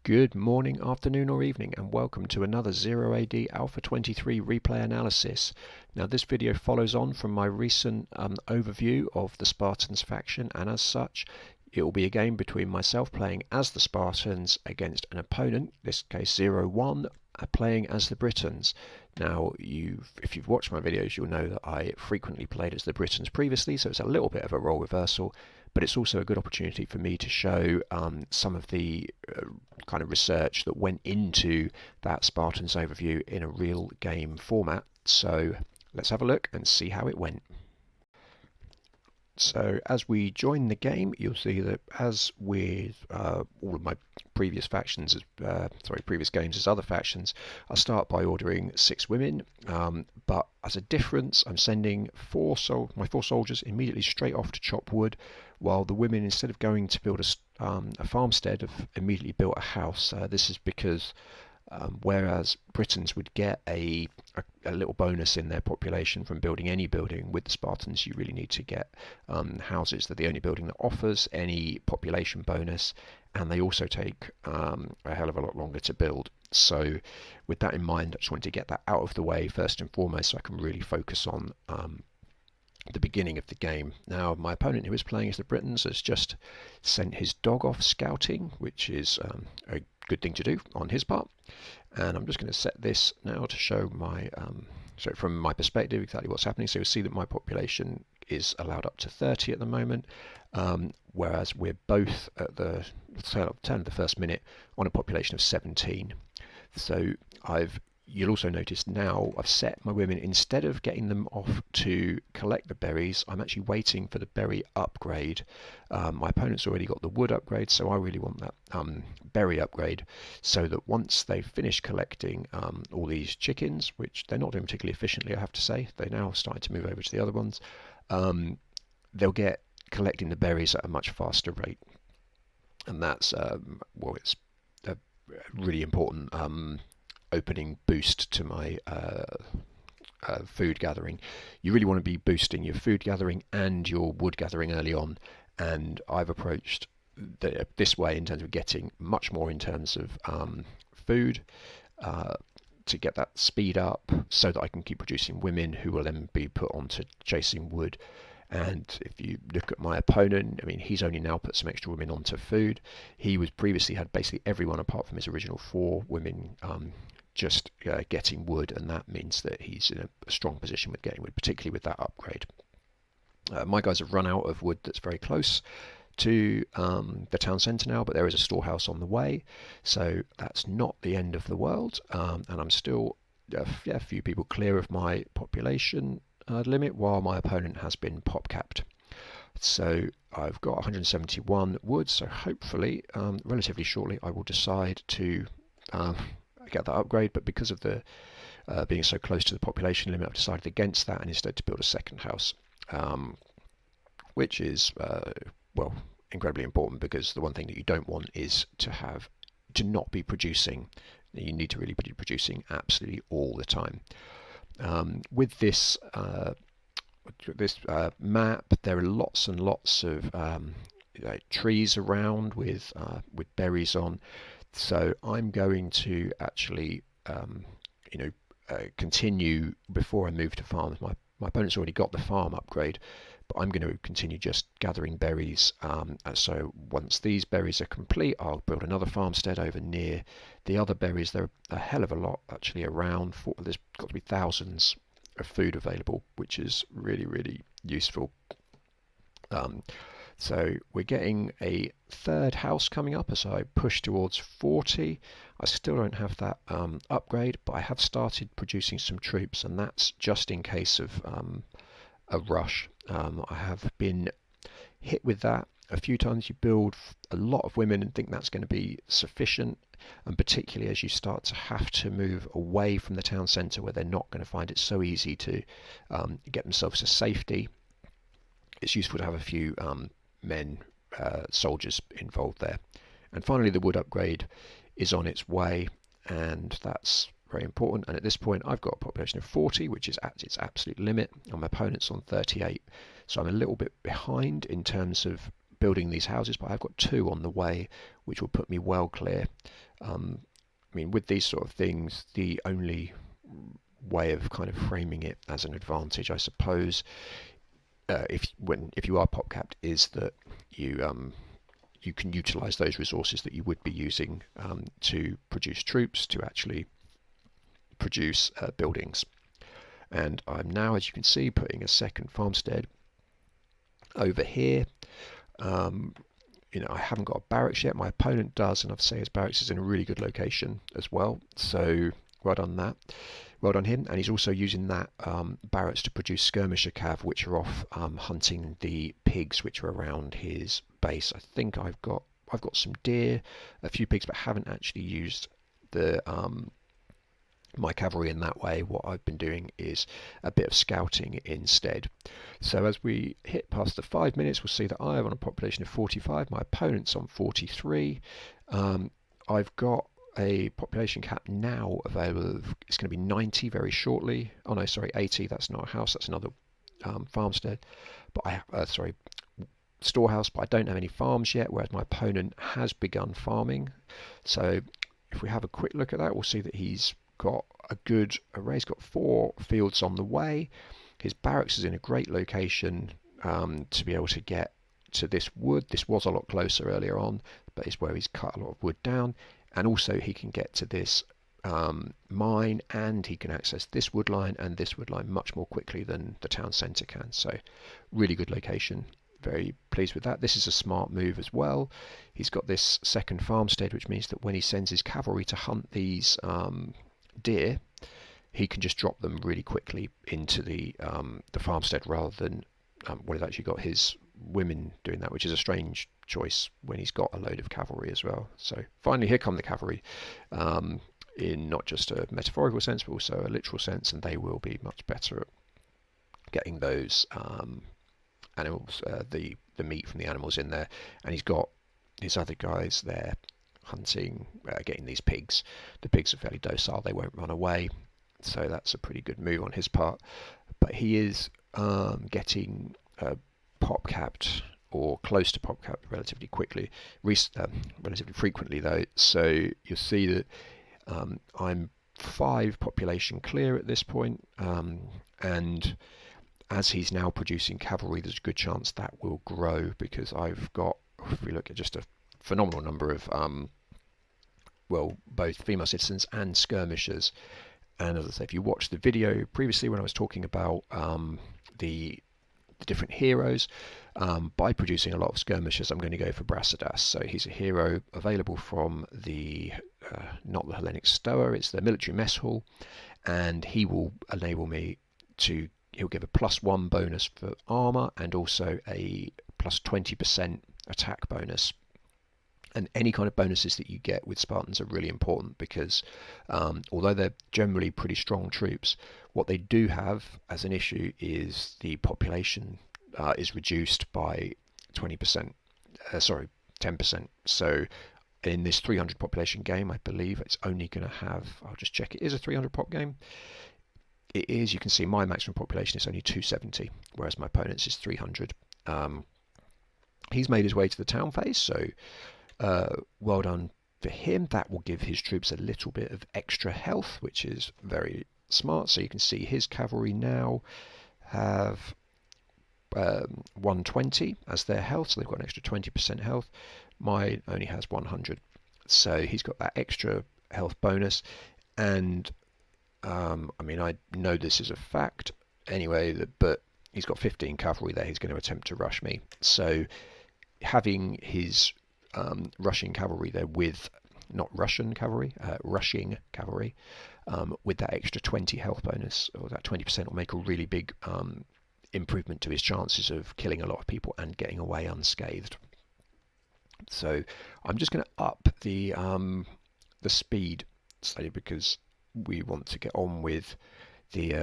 Good morning, afternoon or evening, and welcome to another Zero AD Alpha 23 replay analysis. Now this video follows on from my recent overview of the Spartans faction, and as such it will be a game between myself playing as the Spartans against an opponent, in this case ZeroOne, playing as the Britons. Now if you've watched my videos, you'll know that I frequently played as the Britons previously, so it's a little bit of a role reversal, but it's also a good opportunity for me to show some of the kind of research that went into that Spartans overview in a real game format. So let's have a look and see how it went. So as we join the game, you'll see that as with all of my previous factions, previous games as other factions, I start by ordering 6 women, but as a difference, I'm sending my 4 soldiers immediately straight off to chop wood, while the women, instead of going to build a farmstead, have immediately built a house. This is because whereas Britons would get a little bonus in their population from building any building, with the Spartans you really need to get houses. They're the only building that offers any population bonus, and they also take a hell of a lot longer to build. So with that in mind, I just wanted to get that out of the way first and foremost, so I can really focus on the beginning of the game. Now my opponent, who is playing as the Britons, has just sent his dog off scouting, which is a good thing to do on his part, and I'm just going to set this now to show my so from my perspective exactly what's happening. So you'll see that my population is allowed up to 30 at the moment, whereas we're both at the turn of the first minute on a population of 17. So you'll also notice now I've set my women, instead of getting them off to collect the berries, I'm actually waiting for the berry upgrade. My opponent's already got the wood upgrade, so I really want that berry upgrade, so that once they've finished collecting all these chickens, which they're not doing particularly efficiently, I have to say, they're now starting to move over to the other ones, they'll get collecting the berries at a much faster rate. And that's it's a really important opening boost to my food gathering. You really want to be boosting your food gathering and your wood gathering early on, and I've approached this way in terms of getting much more in terms of food to get that speed up, so that I can keep producing women who will then be put onto chasing wood. And if you look at my opponent, I mean, he's only now put some extra women onto food. He was previously had basically everyone apart from his original 4 women just getting wood, and that means that he's in a strong position with getting wood, particularly with that upgrade. My guys have run out of wood that's very close to the town centre now, but there is a storehouse on the way, so that's not the end of the world, and I'm still a few people clear of my population limit, while my opponent has been pop capped. So I've got 171 wood, so hopefully relatively shortly I will decide to get that upgrade, but because of the being so close to the population limit, I've decided against that and instead to build a second house, which is well, incredibly important, because the one thing that you don't want is to not be producing. You need to really be producing absolutely all the time. With this map, there are lots and lots of trees around with berries on, so I'm going to actually continue before I move to farms. My opponent's already got the farm upgrade, but I'm going to continue just gathering berries, so once these berries are complete, I'll build another farmstead over near the other berries. There are a hell of a lot actually around. There's got to be thousands of food available, which is really, really useful. So we're getting a 3rd house coming up as I push towards 40. I still don't have that upgrade, but I have started producing some troops, and that's just in case of a rush. I have been hit with that a few times. You build a lot of women and think that's going to be sufficient, and particularly as you start to have to move away from the town centre, where they're not going to find it so easy to get themselves to safety, it's useful to have a few soldiers involved there. And finally, the wood upgrade is on its way, and that's very important. And at this point I've got a population of 40, which is at its absolute limit, and my opponent's on 38, so I'm a little bit behind in terms of building these houses, but I've got 2 on the way, which will put me well clear I mean, with these sort of things, the only way of kind of framing it as an advantage, I suppose, if you are pop capped, is that you can utilize those resources that you would be using to produce troops to actually produce buildings. And I'm now, as you can see, putting a second farmstead over here. I haven't got a barracks yet. My opponent does, and I've say his barracks is in a really good location as well. So well done that. Well done him. And he's also using that barracks to produce skirmisher cav, which are off hunting the pigs which are around his base. I think I've got some deer, a few pigs, but haven't actually used the my cavalry in that way. What I've been doing is a bit of scouting instead. So as we hit past the 5 minutes, we'll see that I have on a population of 45, my opponent's on 43. I've got a population cap now available. It's going to be 90 very shortly. Oh no, sorry, 80. That's not a house, that's another farmstead. But I sorry, storehouse, but I don't have any farms yet, whereas my opponent has begun farming. So if we have a quick look at that, we'll see that he's got a good array. He's got 4 fields on the way. His barracks is in a great location to be able to get to this wood. This was a lot closer earlier on, but it's where he's cut a lot of wood down. And also he can get to this mine, and he can access this wood line and this wood line much more quickly than the town centre can. So really good location. Very pleased with that. This is a smart move as well. He's got this second farmstead, which means that when he sends his cavalry to hunt these deer, he can just drop them really quickly into the farmstead rather than he's actually got his women doing that, which is a strange choice when he's got a load of cavalry as well. So finally, here come the cavalry, in not just a metaphorical sense, but also a literal sense, and they will be much better at getting those animals, the meat from the animals in there. And he's got his other guys there hunting, getting these pigs. The pigs are fairly docile, they won't run away, so that's a pretty good move on his part. But he is getting pop capped or close to pop capped relatively quickly, relatively frequently though. So you'll see that I'm 5 population clear at this point, and as he's now producing cavalry, there's a good chance that will grow, because I've got, if we look at just a phenomenal number of both female citizens and skirmishers. And as I say, if you watched the video previously when I was talking about the different heroes, by producing a lot of skirmishers, I'm going to go for Brasidas. So he's a hero available from the not the Hellenic Stoa, it's the military mess hall, and he will enable me to, he'll give a +1 bonus for armor and also a +20% attack bonus. And any kind of bonuses that you get with Spartans are really important, because although they're generally pretty strong troops, what they do have as an issue is the population is reduced by 20%, 10%. So in this 300 population game, I believe it's only going to have, I'll just check, it is a 300 pop game. It is, you can see my maximum population is only 270, whereas my opponent's is 300. He's made his way to the town phase, so well done for him. That will give his troops a little bit of extra health, which is very smart. So you can see his cavalry now have 120 as their health, so they've got an extra 20% health. Mine only has 100, so he's got that extra health bonus. And I mean, I know this is a fact anyway, but he's got 15 cavalry there. He's going to attempt to rush me, so having his rushing cavalry there with, not Russian cavalry, rushing cavalry, with that extra 20 health bonus, or that 20%, will make a really big improvement to his chances of killing a lot of people and getting away unscathed. So I'm just going to up the speed slightly, because we want to get on with the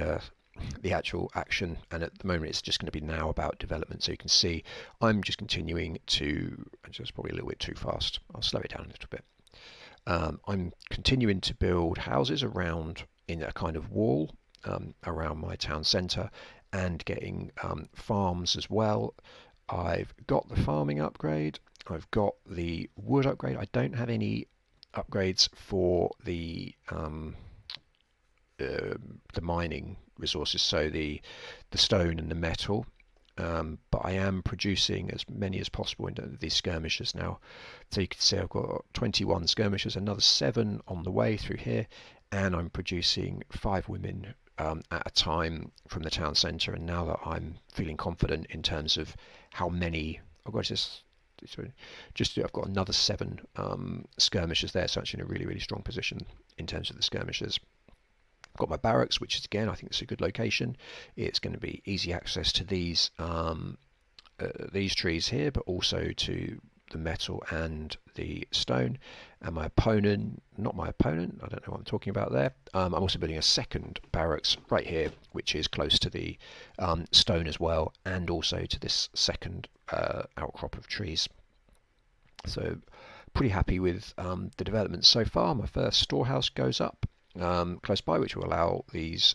actual action, and at the moment it's just going to be now about development. So you can see I'm just continuing to, just probably a little bit too fast, I'll slow it down a little bit. I'm continuing to build houses around, in a kind of wall around my town centre, and getting farms as well. I've got the farming upgrade, I've got the wood upgrade. I don't have any upgrades for the mining resources, so the stone and the metal. But I am producing as many as possible in these skirmishes now. So you can see I've got 21 skirmishes, another 7 on the way through here, and I'm producing 5 women at a time from the town centre. And now that I'm feeling confident in terms of how many, I've got I've got another 7 skirmishes there, so actually in a really, really strong position in terms of the skirmishes. I've got my barracks, which is, again, I think it's a good location. It's going to be easy access to these trees here, but also to the metal and the stone. And my opponent, not my opponent, I don't know what I'm talking about there. I'm also building a second barracks right here, which is close to the stone as well, and also to this second outcrop of trees. So pretty happy with the development so far. My first storehouse goes up close by, which will allow this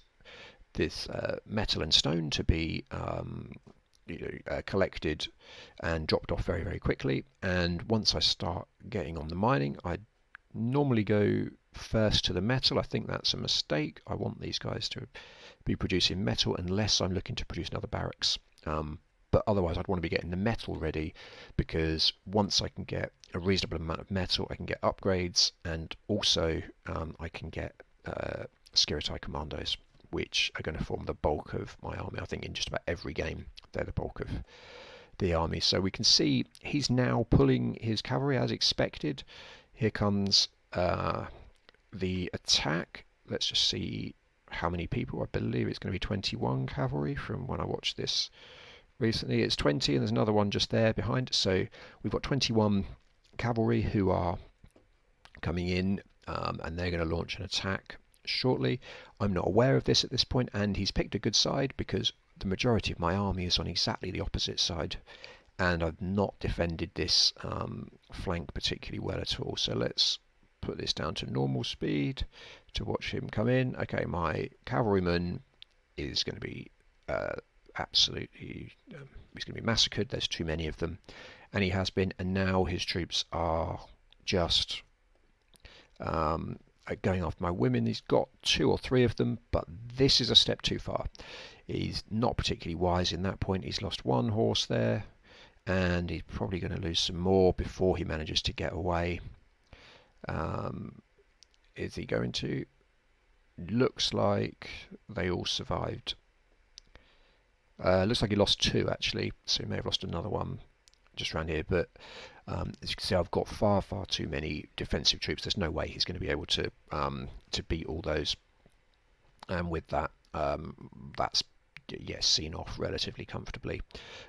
metal and stone to be collected and dropped off very, very quickly. And once I start getting on the mining, I normally go first to the metal. I think that's a mistake. I want these guys to be producing metal unless I'm looking to produce another barracks. But otherwise I'd want to be getting the metal ready, because once I can get a reasonable amount of metal, I can get upgrades, and also I can get skirmishes commandos, which are going to form the bulk of my army. I think in just about every game they're the bulk of the army. So we can see he's now pulling his cavalry as expected. Here comes the attack. Let's just see how many people. I believe it's going to be 21 cavalry from when I watched this recently. It's 20, and there's another one just there behind. So we've got 21 cavalry who are coming in, and they're going to launch an attack shortly. I'm not aware of this at this point, and he's picked a good side because the majority of my army is on exactly the opposite side, and I've not defended this flank particularly well at all. So let's put this down to normal speed to watch him come in. Okay, my cavalryman is going to be absolutely he's going to be massacred. There's too many of them, and he has been, and now his troops are just going after my women. He's got 2 or 3 of them, but this is a step too far. He's not particularly wise in that point. He's lost 1 horse there, and he's probably going to lose some more before he manages to get away. Is he going to? Looks like they all survived. Looks like he lost 2 actually, so he may have lost another one just around here, but as you can see, I've got far too many defensive troops. There's no way he's going to be able to beat all those, and with that, that's seen off relatively comfortably.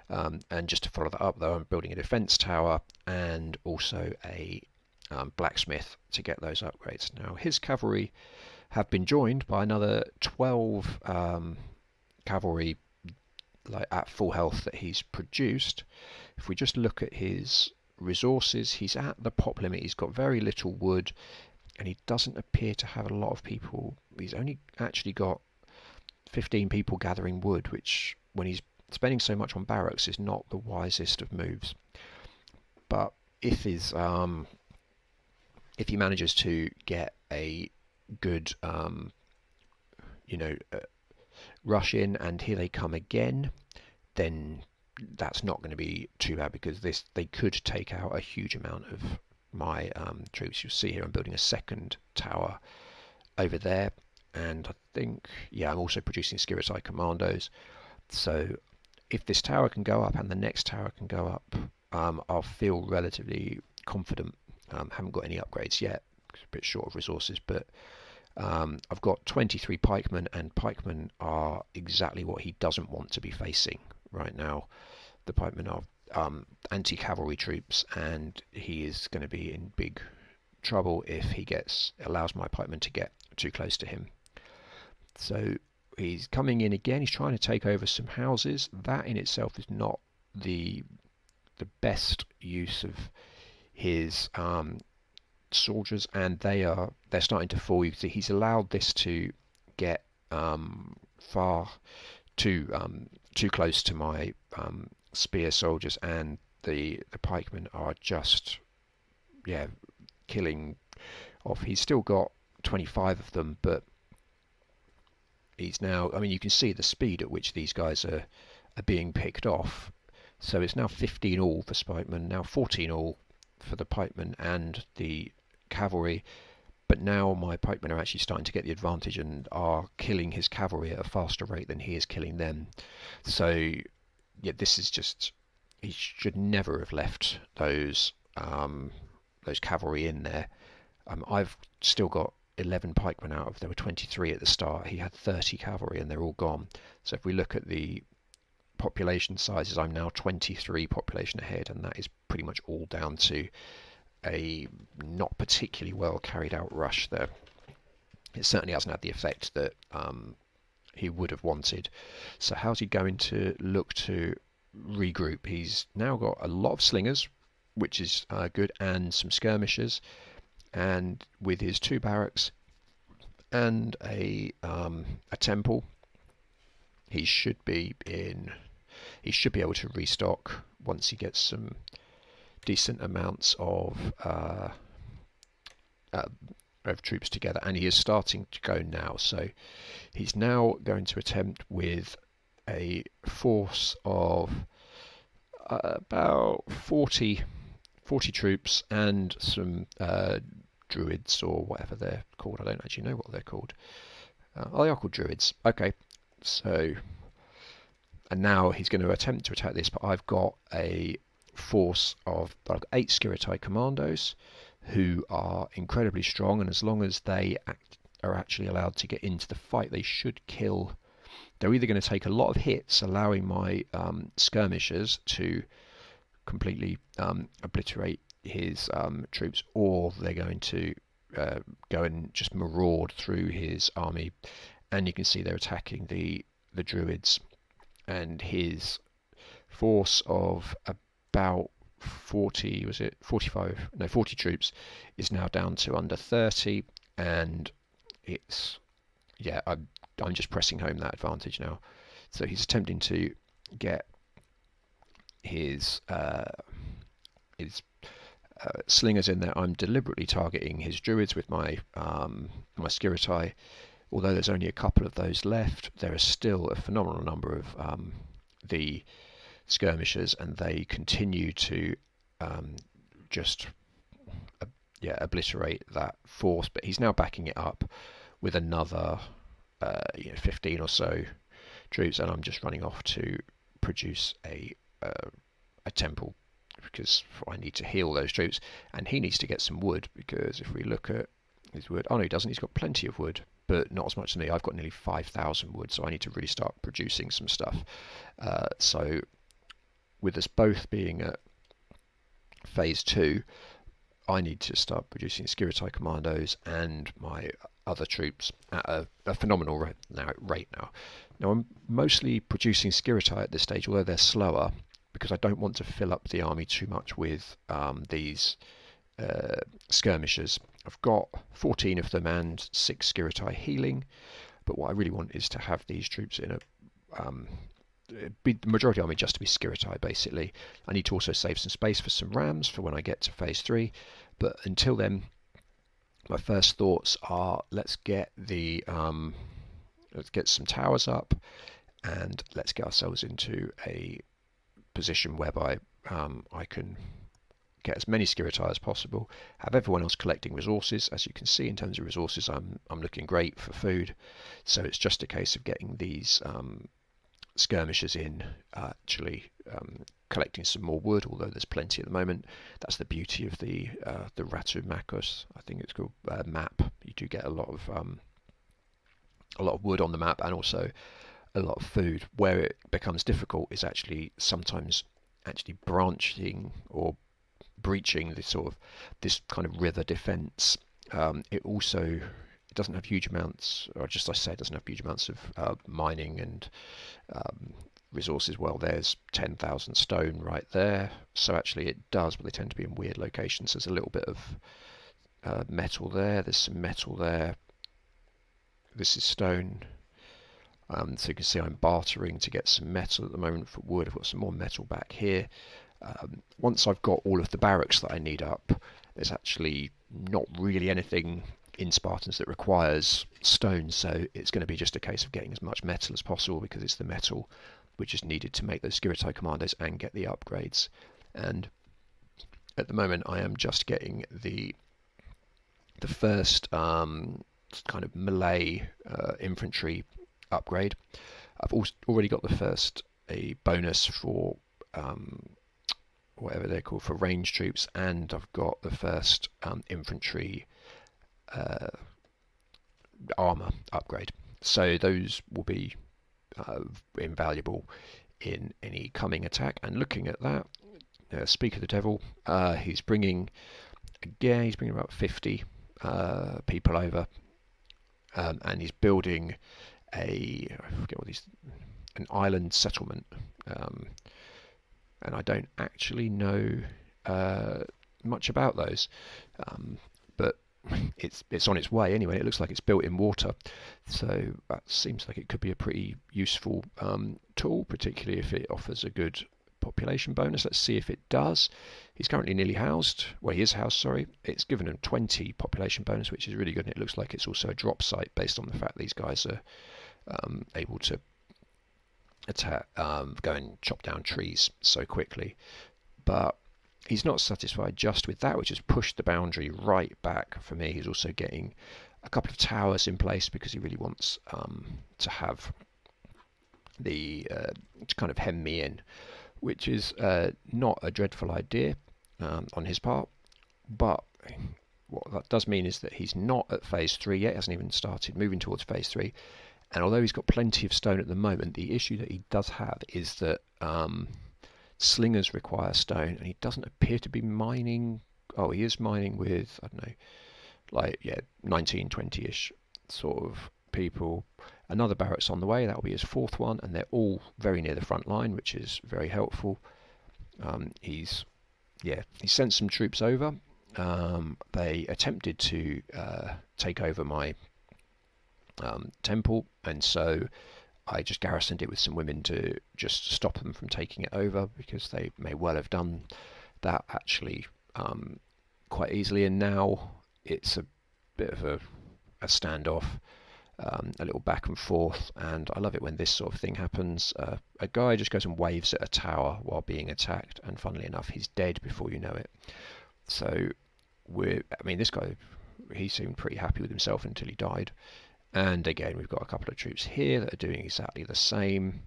And just to follow that up, though, I'm building a defense tower and also a blacksmith to get those upgrades. Now his cavalry have been joined by another 12 cavalry, like at full health, that he's produced. If we just look at his resources, he's at the pop limit. He's got very little wood, and he doesn't appear to have a lot of people. He's only actually got 15 people gathering wood, which, when he's spending so much on barracks, is not the wisest of moves. But if he manages to get a good rush in, and here they come again, then that's not going to be too bad, because they could take out a huge amount of my troops. You'll see here I'm building a second tower over there, and I think, I'm also producing skirmishes commandos. So if this tower can go up and the next tower can go up, I'll feel relatively confident. Haven't got any upgrades yet, a bit short of resources, but I've got 23 pikemen, and pikemen are exactly what he doesn't want to be facing right now. The pikemen are anti-cavalry troops, and he is going to be in big trouble if he allows my pikemen to get too close to him. So he's coming in again. He's trying to take over some houses. That in itself is not the best use of his soldiers, and they're starting to fall. You can see he's allowed this to get far too close to my spear soldiers, and the pikemen are just killing off. He's still got 25 of them, but he's now, I mean, you can see the speed at which these guys are being picked off. So it's now 15 all for Spikemen, now 14 all for the pikemen and the cavalry. But now my pikemen are actually starting to get the advantage and are killing his cavalry at a faster rate than he is killing them. So yeah, this is just, he should never have left those cavalry in there. I've still got 11 pikemen out of, there were 23 at the start. He had 30 cavalry and they're all gone. So if we look at the population sizes, I'm now 23 population ahead, and that is pretty much all down to a not particularly well carried out rush there. It certainly hasn't had the effect that he would have wanted. So how's he going to look to regroup? He's now got a lot of slingers, which is good, and some skirmishers, and with his 2 barracks and a temple, he should be able to restock once he gets some decent amounts of troops together, and he is starting to go now. So he's now going to attempt with a force of about 40 troops and some druids, or whatever they're called. I don't actually know what they're called. Oh, they are called druids. Okay, so, and now he's going to attempt to attack this, but I've got a force of 8 Skirtai commandos who are incredibly strong, and as long as they are actually allowed to get into the fight, they should kill. They're either going to take a lot of hits, allowing my skirmishers to completely obliterate his troops, or they're going to go and just maraud through his army. And you can see they're attacking the druids, and his force of about 40, was it 45? No, 40 troops is now down to under 30, and it's, yeah, I'm just pressing home that advantage now. So he's attempting to get his slingers in there. I'm deliberately targeting his druids with my my skirtai. Although there's only a couple of those left, there is still a phenomenal number of the skirmishers, and they continue to just obliterate that force. But he's now backing it up with another 15 or so troops, and I'm just running off to produce a temple, because I need to heal those troops, and he needs to get some wood, because if we look at his wood, oh no, he doesn't, he's got plenty of wood, but not as much as me. I've got nearly 5,000 wood, so I need to really start producing some stuff. So with us both being at phase 2, I need to start producing Skirtai commandos and my other troops at a phenomenal rate now. Now I'm mostly producing Skirtai at this stage, although they're slower, because I don't want to fill up the army too much with these skirmishers. I've got 14 of them and 6 Skirtai healing, but what I really want is to have these troops in the majority army just to be Skirtai, basically. I need to also save some space for some rams for when I get to phase 3, but until then, my first thoughts are let's get some towers up, and let's get ourselves into a position whereby I can get as many Skirtai as possible, have everyone else collecting resources. As you can see, in terms of resources, I'm looking great for food, so it's just a case of getting these skirmishers in, actually collecting some more wood, although there's plenty at the moment. That's the beauty of the Ratu Makos, I think it's called, map. You do get a lot of wood on the map, and also a lot of food. Where it becomes difficult is actually sometimes branching or breaching this kind of river defense. It doesn't have huge amounts, or just I say, it doesn't have huge amounts of mining and resources. Well, there's 10,000 stone right there, so actually it does, but they tend to be in weird locations. There's a little bit of metal there, there's some metal there, this is stone. So you can see I'm bartering to get some metal at the moment for wood. I've got some more metal back here. Once I've got all of the barracks that I need up, there's actually not really anything in Spartans that requires stone, so it's going to be just a case of getting as much metal as possible, because it's the metal which is needed to make those Skirtai commandos and get the upgrades. And at the moment I am just getting the first kind of melee infantry upgrade. I've already got the first a bonus for whatever they're called, for range troops, and I've got the first infantry armor upgrade. So those will be invaluable in any coming attack. And looking at that, speak of the devil, he's bringing about 50 people over, and he's building I forget what these, an island settlement, and I don't actually know much about those, but it's on its way anyway. It looks like it's built in water, so that seems like it could be a pretty useful tool, particularly if it offers a good population bonus. Let's see if it does. He's currently nearly housed. Well, he is housed, sorry. It's given him 20 population bonus, which is really good, and it looks like it's also a drop site based on the fact these guys are able to attack, go and chop down trees so quickly. But he's not satisfied just with that, which has pushed the boundary right back for me. He's also getting a couple of towers in place because he really wants to have the to kind of hem me in, which is not a dreadful idea on his part. But what that does mean is that he's not at phase 3 yet. He hasn't even started moving towards phase 3. And although he's got plenty of stone at the moment, the issue that he does have is that slingers require stone, and he doesn't appear to be mining. Oh, he is mining with, I don't know, like, yeah, 19, 20-ish sort of people. Another barracks on the way, that will be his fourth one, and they're all very near the front line, which is very helpful. He's sent some troops over. They attempted to take over my temple, and so I just garrisoned it with some women to just stop them from taking it over, because they may well have done that actually quite easily. And now it's a bit of a standoff, a little back and forth, and I love it when this sort of thing happens. A guy just goes and waves at a tower while being attacked, and funnily enough he's dead before you know it. So this guy, he seemed pretty happy with himself until he died. And again, we've got a couple of troops here that are doing exactly the same,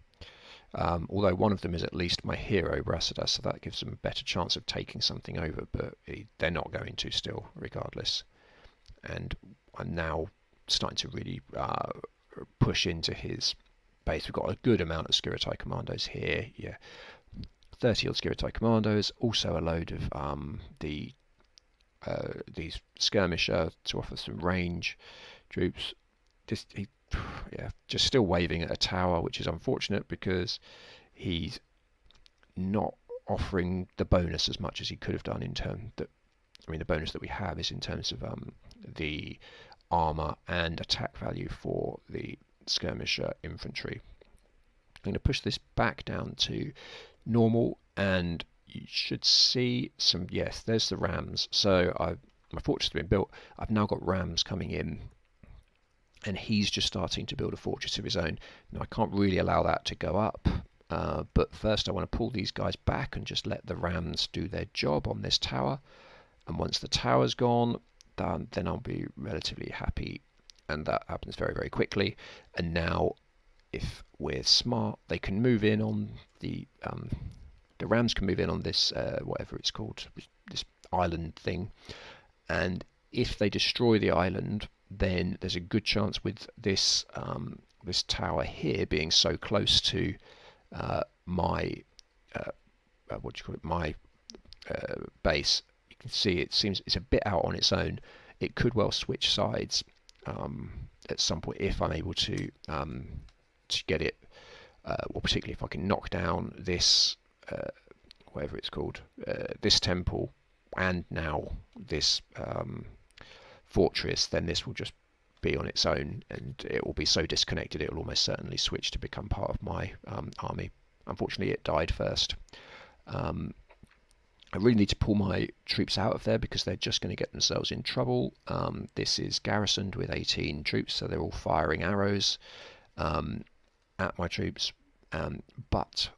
although one of them is at least my hero, Brasida, so that gives them a better chance of taking something over, but they're not going to still, regardless. And I'm now starting to really push into his base. We've got a good amount of Skirtai commandos here, 30 odd Skirtai commandos, also a load of these skirmisher to offer some range troops. Just still waving at a tower, which is unfortunate because he's not offering the bonus as much as he could have done the bonus that we have is in terms of the armor and attack value for the skirmisher infantry. I'm going to push this back down to normal, and you should see some, yes, there's the rams. So my fortress has been built. I've now got rams coming in, and he's just starting to build a fortress of his own. Now, I can't really allow that to go up, but first I want to pull these guys back and just let the rams do their job on this tower. And once the tower's gone, then I'll be relatively happy, and that happens very, very quickly. And now, if we're smart, they can move in on the rams can move in on this whatever it's called, this island thing, and if they destroy the island, then there's a good chance with this this tower here being so close to my my base. You can see it seems it's a bit out on its own. It could well switch sides at some point if I'm able to get it, or particularly if I can knock down this whatever it's called, this temple, and now this fortress, then this will just be on its own, and it will be so disconnected it will almost certainly switch to become part of my army. Unfortunately, it died first. I really need to pull my troops out of there because they're just going to get themselves in trouble. This is garrisoned with 18 troops, so they're all firing arrows at my troops. But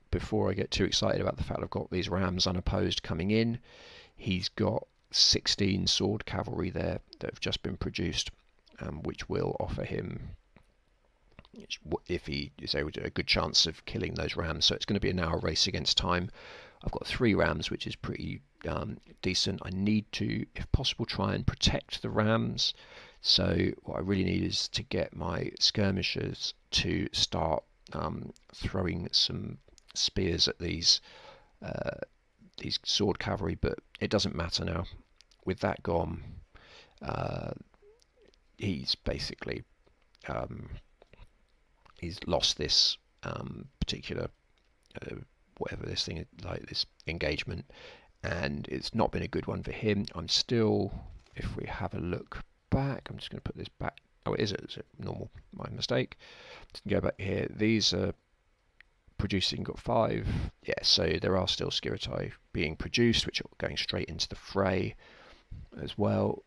before I get too excited about the fact I've got these rams unopposed coming in, he's got 16 sword cavalry there that have just been produced, which will offer him, if he is able to, a good chance of killing those rams. So it's going to be an hour race against time. I've got 3 rams, which is pretty decent. I need to, if possible, try and protect the rams. So what I really need is to get my skirmishers to start throwing some spears at these sword cavalry, but it doesn't matter now. With that gone, he's basically he's lost this particular whatever this thing is, like this engagement, and it's not been a good one for him. I'm still, if we have a look back, I'm just going to put this back. Oh, it is normal, my mistake. Go back here. These are producing, got 5. Yeah, so there are still skirmishes being produced, which are going straight into the fray as well.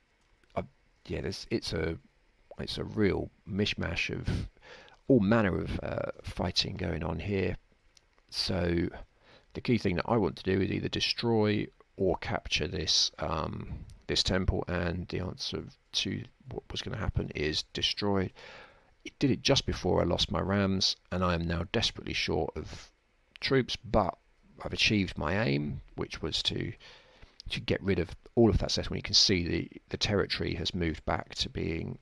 Yeah, it's a real mishmash of all manner of fighting going on here. So the key thing that I want to do is either destroy or capture this this temple, and the answer to what was going to happen is destroy. It did it just before I lost my rams, and I am now desperately short of troops, but I've achieved my aim, which was to get rid of all of that set. When you can see the territory has moved back to being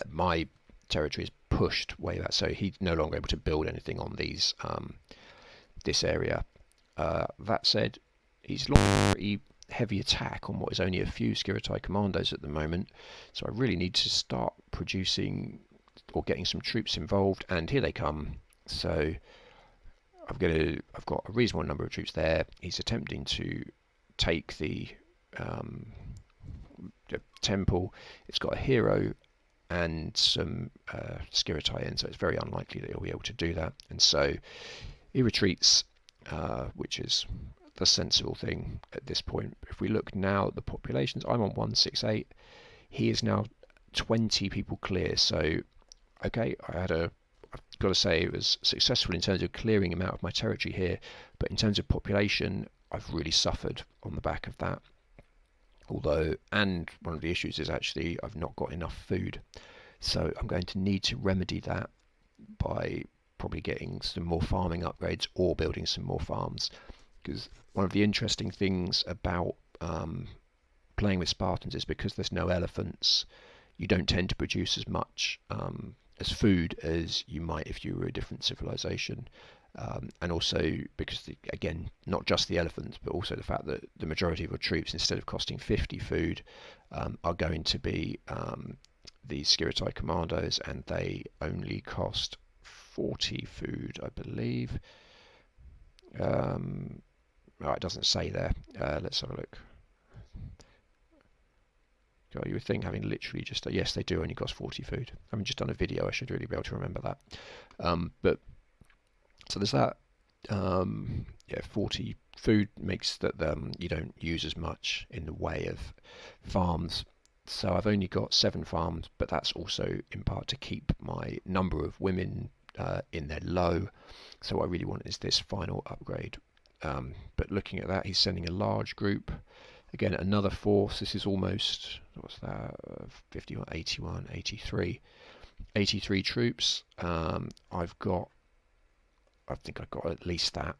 my territory is pushed way back, so he's no longer able to build anything on these this area. That said, he's launched a pretty heavy attack on what is only a few skirmishes commandos at the moment, so I really need to start producing or getting some troops involved, and here they come. So I've got a reasonable number of troops there. He's attempting to take the temple. It's got a hero and some skirmishes in, so it's very unlikely that he'll be able to do that, and so he retreats, which is the sensible thing at this point. If we look now at the populations, I'm on 168. He is now 20 people clear. So, okay, I've got to say it was successful in terms of clearing him out of my territory here, but in terms of population, I've really suffered on the back of that. Although, and one of the issues is actually I've not got enough food. So I'm going to need to remedy that by probably getting some more farming upgrades or building some more farms. Because one of the interesting things about playing with Spartans is because there's no elephants, you don't tend to produce as much as food as you might if you were a different civilization. And also because, again, not just the elephants, but also the fact that the majority of your troops, instead of costing 50 food, are going to be these skirmishes commandos, and they only cost 40 food, I believe. Right, it doesn't say there. Let's have a look. God, you would think having literally just yes, they do only cost 40 food. Having just done a video, I should really be able to remember that. But so there's that. Yeah, 40 food makes that you don't use as much in the way of farms. So I've only got 7 farms, but that's also in part to keep my number of women in there low. So what I really want is this final upgrade. But looking at that, he's sending a large group. Again, another force. This is almost, what's that, 51, 81, 83. 83 troops. I think I've got at least that.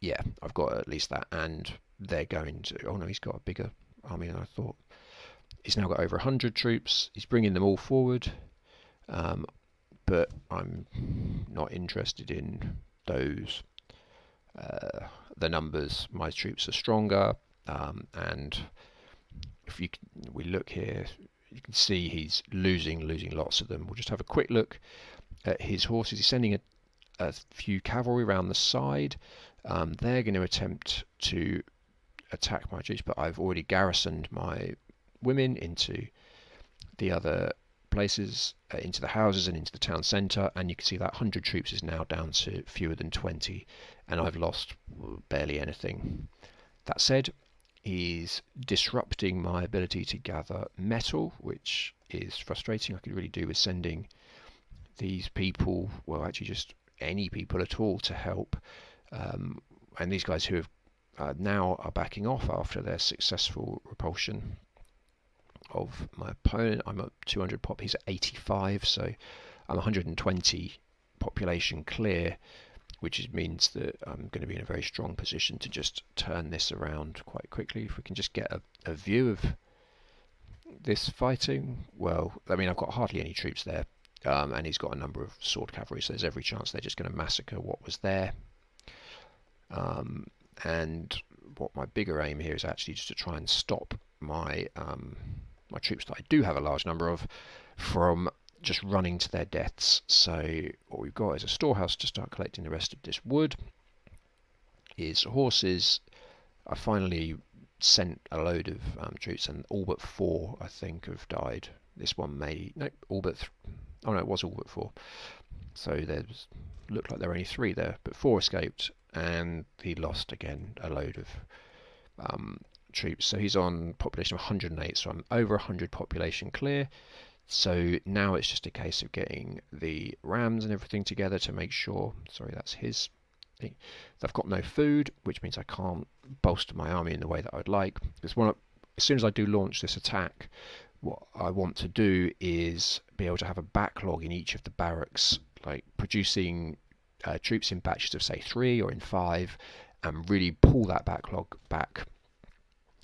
Yeah, I've got at least that, and they're going to, oh no, he's got a bigger army than I thought. He's now got over 100 troops. He's bringing them all forward. But I'm not interested in those. The numbers, my troops are stronger, and if we look here, you can see he's losing lots of them. We'll just have a quick look at his horses. He's sending a few cavalry around the side. They're going to attempt to attack my troops, but I've already garrisoned my women into the other places, into the houses and into the town centre, and you can see that 100 troops is now down to fewer than 20, and I've lost barely anything. That said, he's disrupting my ability to gather metal, which is frustrating. I could really do with sending these people, well, actually just any people at all, to help. And these guys who have now are backing off after their successful repulsion of my opponent. I'm at 200 pop, he's at 85, so I'm 120 population clear, which means that I'm going to be in a very strong position to just turn this around quite quickly. If we can just get a view of this fighting, well, I mean, I've got hardly any troops there, and he's got a number of sword cavalry, so there's every chance they're just going to massacre what was there. And what my bigger aim here is actually just to try and stop my my troops that I do have a large number of from just running to their deaths. So what we've got is a storehouse to start collecting the rest of this wood. Is horses. I finally sent a load of troops, and all but 4 I think have died. This one may all but oh no, it was all but 4. So there's looked like there were only 3 there, but 4 escaped, and he lost again a load of troops. So he's on population of 108, so I'm over 100 population clear. So now it's just a case of getting the rams and everything together to make sure, sorry, that's his thing. I've got no food, which means I can't bolster my army in the way that I'd like. Because as soon as I do launch this attack, what I want to do is be able to have a backlog in each of the barracks, like producing troops in batches of say 3 or in 5, and really pull that backlog back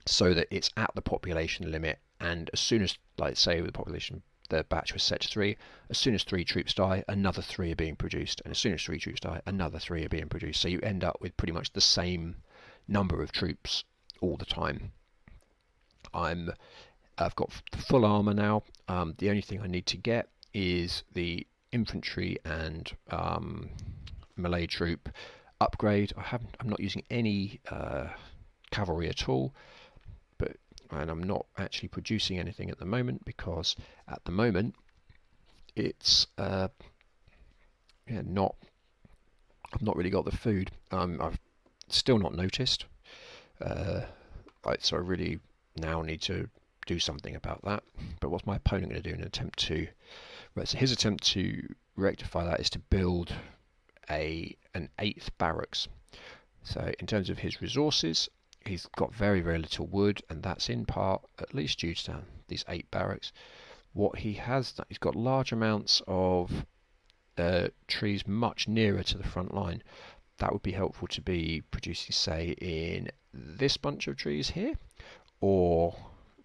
so that it's at the population limit. And as soon as, like say the batch was set to 3, as soon as 3 troops die, another 3 are being produced, and as soon as 3 troops die, another 3 are being produced. So you end up with pretty much the same number of troops all the time. I've got full armor now. The only thing I need to get is the infantry and melee troop upgrade. I'm not using any cavalry at all, and I'm not actually producing anything at the moment, because at the moment it's I've not really got the food. I've still not noticed, so I really now need to do something about that. But what's my opponent going to do in an attempt to so his attempt to rectify that is to build an 8th barracks. So in terms of his resources, he's got very, very little wood, and that's in part at least due to these 8 barracks. What he has done, he's got large amounts of trees much nearer to the front line. That would be helpful to be producing, say, in this bunch of trees here, or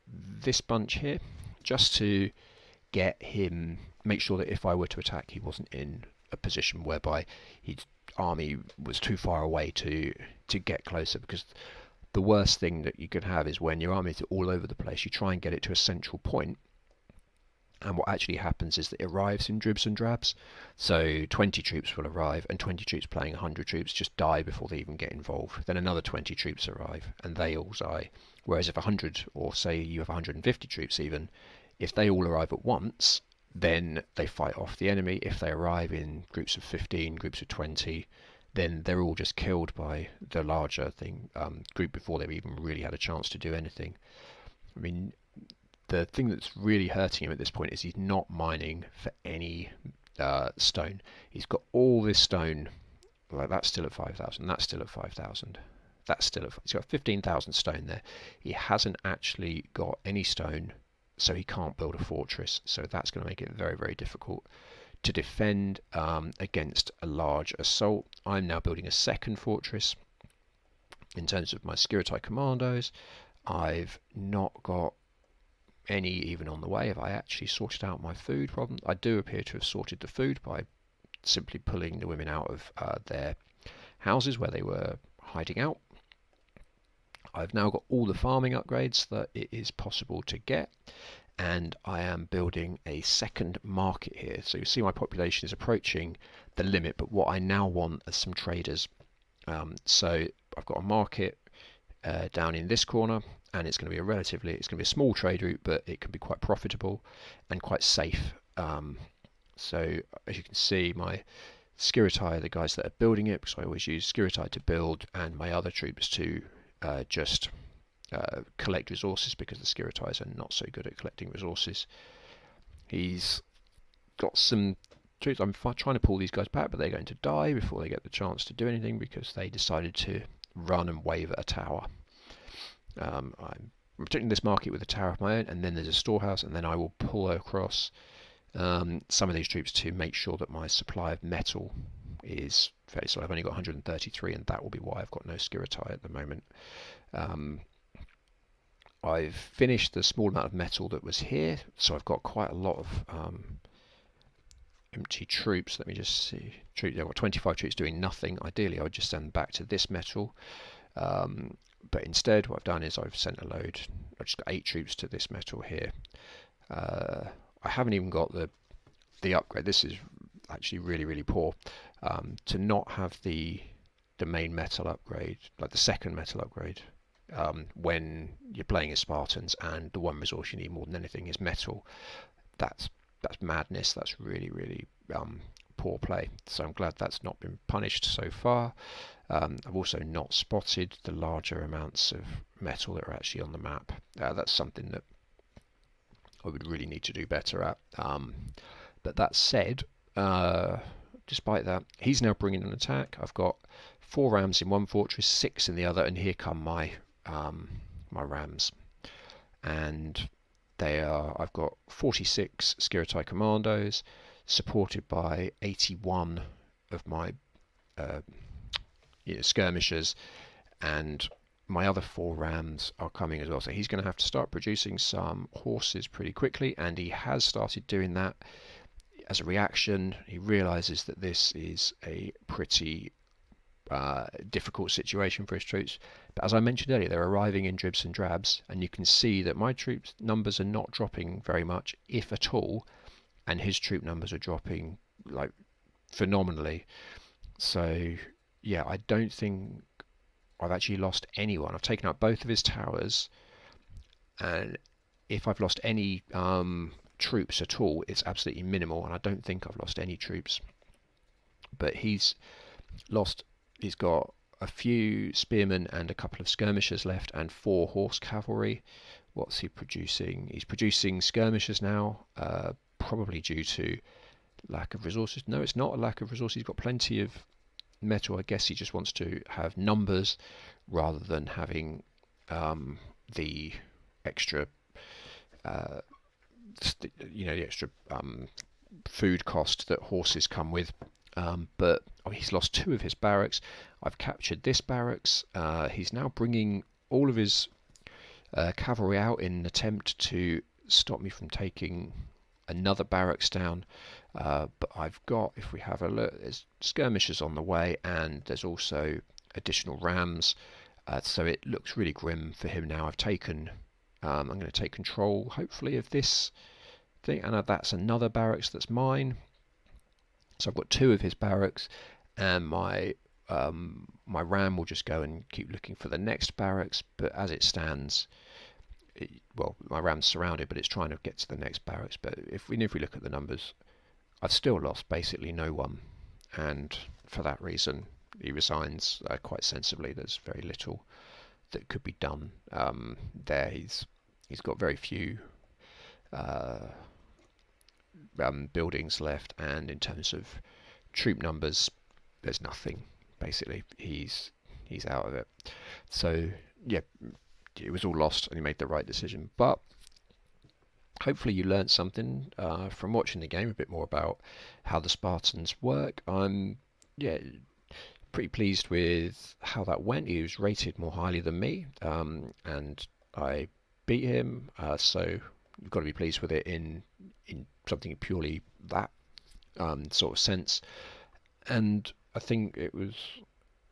this bunch here, just to get him, make sure that if I were to attack, he wasn't in a position whereby his army was too far away to get closer. Because the worst thing that you could have is when your army is all over the place, you try and get it to a central point, and what actually happens is that it arrives in dribs and drabs. So 20 troops will arrive, and 20 troops playing 100 troops just die before they even get involved. Then another 20 troops arrive, and they all die. Whereas if 100, or say you have 150 troops even, if they all arrive at once, then they fight off the enemy. If they arrive in groups of 15, groups of 20, then they're all just killed by the larger group before they've even really had a chance to do anything. I mean, the thing that's really hurting him at this point is he's not mining for any stone. He's got all this stone, like that's still at 5,000, that's still at 5,000, that's still at, he's got 15,000 stone there. He hasn't actually got any stone, so he can't build a fortress. So that's going to make it very, very difficult to defend against a large assault. I'm now building a second fortress. In terms of my Skirtai commandos, I've not got any even on the way. Have I actually sorted out my food problem? I do appear to have sorted the food by simply pulling the women out of their houses where they were hiding out. I've now got all the farming upgrades that it is possible to get, and I am building a second market here. So you see my population is approaching the limit, but what I now want are some traders. So I've got a market down in this corner, and it's going to be it's going to be a small trade route, but it can be quite profitable and quite safe So as you can see, my skirmish are the guys that are building it, because I always use skirmish to build, and my other troops to just collect resources, because the skirmish are not so good at collecting resources. He's got some troops. I'm trying to pull these guys back, but they're going to die before they get the chance to do anything, because they decided to run and wave at a tower. I'm protecting this market with a tower of my own, and then there's a storehouse, and then I will pull across some of these troops to make sure that my supply of metal is fairly solid. I've only got 133, and that will be why I've got no skirmish at the moment. I've finished the small amount of metal that was here, so I've got quite a lot of empty troops. Let me just see. I've got 25 troops doing nothing. Ideally, I would just send them back to this metal. But instead, what I've done is I've sent a load. I've just got 8 troops to this metal here. I haven't even got the upgrade. This is actually really poor. To not have the main metal upgrade, like the second metal upgrade, when you're playing as Spartans, and the one resource you need more than anything is metal, that's madness. That's really poor play. So I'm glad that's not been punished so far. I've also not spotted the larger amounts of metal that are actually on the map. That's something that I would really need to do better at. But that said, despite that, he's now bringing an attack. I've got 4 rams in one fortress, 6 in the other, and here come my my rams. And I've got 46 skirmish commandos, supported by 81 of my skirmishers, and my other 4 rams are coming as well. So he's going to have to start producing some horses pretty quickly, and he has started doing that. As a reaction, he realizes that this is a pretty difficult situation for his troops. But as I mentioned earlier, they're arriving in dribs and drabs, and you can see that my troops numbers are not dropping very much, if at all, and his troop numbers are dropping like phenomenally. So yeah, I don't think I've actually lost anyone. I've taken out both of his towers, and if I've lost any troops at all, it's absolutely minimal, and I don't think I've lost any troops. But he's got a few spearmen and a couple of skirmishers left, and 4 horse cavalry. What's he producing? He's producing skirmishers now, probably due to lack of resources. No, it's not a lack of resources. He's got plenty of metal. I guess he just wants to have numbers rather than having the extra the extra food cost that horses come with. But he's lost 2 of his barracks. I've captured this barracks. He's now bringing all of his cavalry out in an attempt to stop me from taking another barracks down. But I've got, if we have a look, there's skirmishers on the way, and there's also additional rams. So it looks really grim for him now. I'm going to take control, hopefully, of this thing, and that's another barracks that's mine. So I've got 2 of his barracks, and my ram will just go and keep looking for the next barracks. But as it stands, my ram's surrounded, but it's trying to get to the next barracks. But if we look at the numbers, I've still lost basically no one, and for that reason, he resigns quite sensibly. There's very little that could be done there. He's got very few buildings left, and in terms of troop numbers, there's nothing. Basically, he's out of it. So yeah, it was all lost, and he made the right decision. But hopefully you learned something from watching the game, a bit more about how the Spartans work. I'm pretty pleased with how that went. He was rated more highly than me, and I beat him. So you've got to be pleased with it in something purely that sort of sense. And I think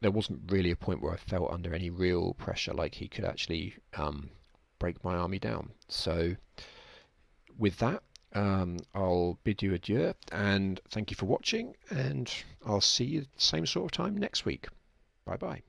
there wasn't really a point where I felt under any real pressure, like he could actually break my army down. So with that, I'll bid you adieu, and thank you for watching, and I'll see you the same sort of time next week. Bye bye.